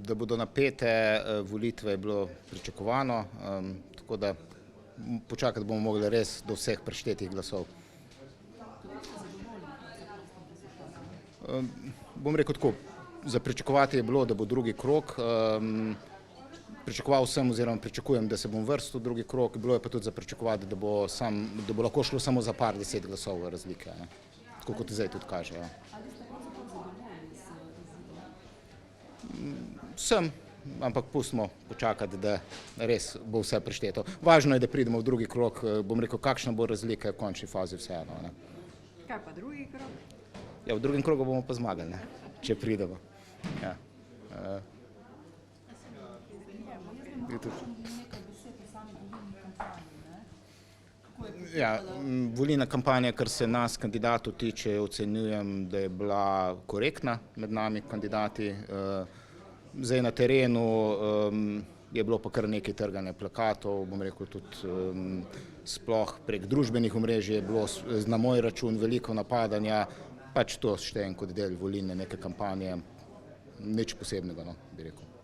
Da bodo napete volitve, je bilo pričakovano, tako da počakati bomo mogli res do vseh preštetih glasov. Bom rekel tako, za pričakovati je bilo, da bo drugi krog. Pričakoval sem oziroma pričakujem, da se bom vrstil v drugi krog, bilo je pa tudi za pričakovati, da bo lahko šlo samo za par 10 glasov razlike, tako kot zdaj tudi kaže. Sem, ampak pustimo počakati, da res bo vse prešteto. Važno je, da pridemo v drugi krog, bom rekel, kakšna bo razlika v končni fazi vseeno. Kaj pa drugi krog? Ja, v drugem krogu bomo pa zmagali, če pridemo. Ja. Ja, volilna kampanja, kar se nas kandidatov tiče, ocenjujem, da je bila korektna med nami kandidati. Zdaj na terenu je bilo pa kar nekaj trganja plakatov, bom rekel tudi sploh prek družbenih omrežij je bilo na moj račun veliko napadanja, pač to štejem kot del volilne neke kampanje, nič posebnega, bi rekel.